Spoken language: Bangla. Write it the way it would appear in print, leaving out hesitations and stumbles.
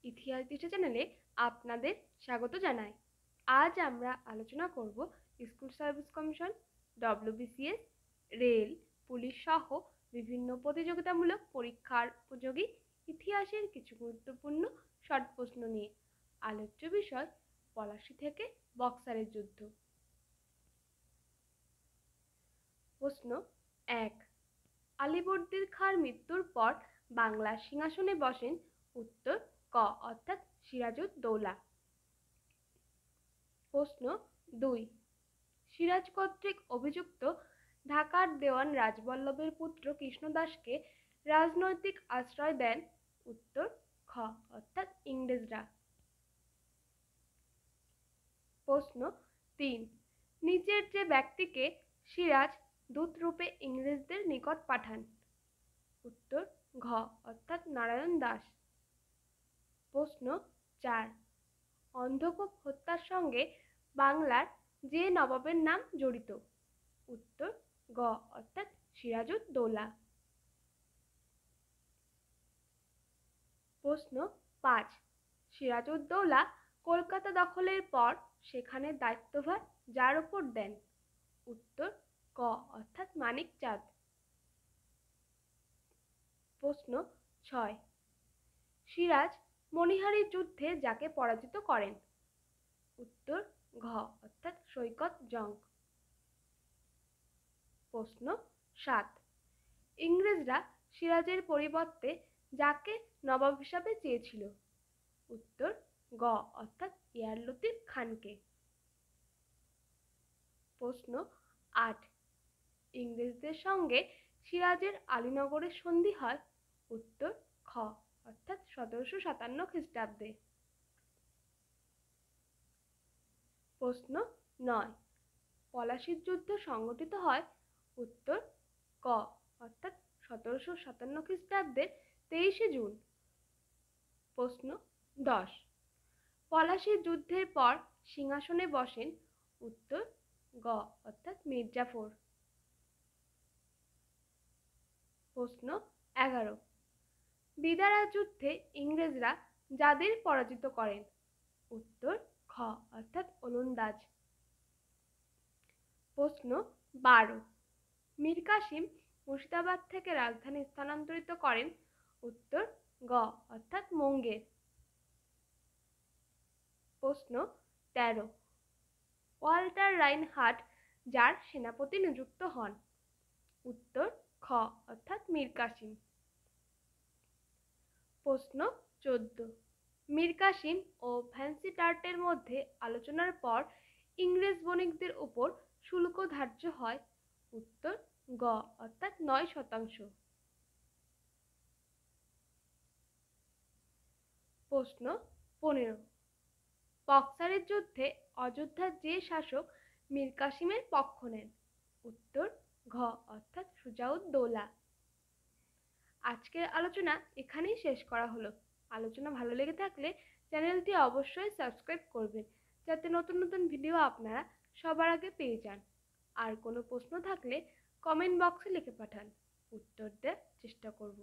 ইতিহাস দিশা চ্যানেলে আপনাদের স্বাগত জানাই। আজ আমরা আলোচনা করব school service commission, WBCS, rail, police সহ বিভিন্ন প্রতিযোগিতামূলক পরীক্ষার উপযোগী ইতিহাসের কিছু গুরুত্বপূর্ণ শর্ট প্রশ্ন নিয়ে। আলোচ্য বিষয় পলাশী থেকে বক্সারের যুদ্ধ। প্রশ্ন ১। আলীবর্দীর খাঁর মৃত্যুর পর বাংলার সিংহাসনে বসেন? উত্তর ক অর্থাৎ সিরাজউদ্দৌলা। প্রশ্ন ২। সিরাজ কর্তৃক অভিযুক্ত ঢাকার দেওয়ান রাজবল্লভের পুত্র কৃষ্ণদাসকে রাজনৈতিক আশ্রয় দেন? উত্তর খ অর্থাৎ ইংরেজরা। প্রশ্ন ৩। নিচের যে ব্যক্তিকে সিরাজ দূতরূপে ইংরেজদের নিকট পাঠান? উত্তর ঘ অর্থাৎ নারায়ণ দাস। প্রশ্ন ৪। অন্ধকূপ হত্যার সঙ্গে বাংলার যে নবাবের নাম জড়িত? উত্তর গ অর্থাৎ সিরাজউদ্দৌলা। প্রশ্ন ৫। সিরাজউদ্দৌলা কলকাতা দখলের পর সেখানে দায়িত্বভার যার উপর দেন? উত্তর ক অর্থাৎ মানিক চাঁদ। প্রশ্ন ৬। সিরাজ মণিহারি যুদ্ধে যাকে পরাজিত করেন? উত্তর ঘ অর্থাৎ সৈকত জং। প্রশ্ন ৭। ইংরেজরা সিরাজের পরিবর্তে যাকে নবাব হিসাবে চেয়েছিল? উত্তর গ অর্থাৎ ইয়ার লতিফ খানকে। প্রশ্ন ৮। ইংরেজদের সঙ্গে সিরাজের আলীনগরের সন্ধি হয়? উত্তর খ অর্থাৎ ১৭৫৭ খ্রিস্টাব্দে। প্রশ্ন ৯। পলাশীর যুদ্ধ সংঘটিত হয়? উত্তর ক অর্থাৎ ১৭৫৭ খ্রিস্টাব্দের ২৩শে জুন। প্রশ্ন ১০। পলাশীর যুদ্ধের পর সিংহাসনে বসেন? উত্তর গ অর্থাৎ মীরজাফর। প্রশ্ন ১১। বিদারা যুদ্ধে ইংরেজরা যাদের পরাজিত করেন? উত্তর খ অর্থাৎ ওলন্দাজ। প্রশ্ন ১২। মীর কাসিম মুর্শিদাবাদ থেকে রাজধানী স্থানান্তরিত করেন? উত্তর গ অর্থাৎ মুঙ্গের। প্রশ্ন ১৩। ওয়াল্টার রাইনহার্ট যার সেনাপতি নিযুক্ত হন? উত্তর খ অর্থাৎ মীর কাসিম। প্রশ্ন ১৪। মীর কাসিম ও ভ্যান্সিটার্টের মধ্যে আলোচনার পর ইংরেজ বণিকদের উপর শুল্ক ধার্য হয়? উত্তর গ অর্থাৎ ৯%। প্রশ্ন ১৫। বক্সারের যুদ্ধে অযোধ্যার যে শাসক মীর কাসিমের পক্ষ নেন? উত্তর ঘ অর্থাৎ সুজাউদ্দৌলা। আজকের আলোচনা এখানেই শেষ করা হলো। আলোচনা ভালো লেগে থাকলে চ্যানেলটি অবশ্যই সাবস্ক্রাইব করবেন, যাতে নতুন নতুন ভিডিও আপনারা সবার আগে পেয়ে যান। আর কোনো প্রশ্ন থাকলে কমেন্ট বক্সে লিখে পাঠান, উত্তর দেওয়ার চেষ্টা করব।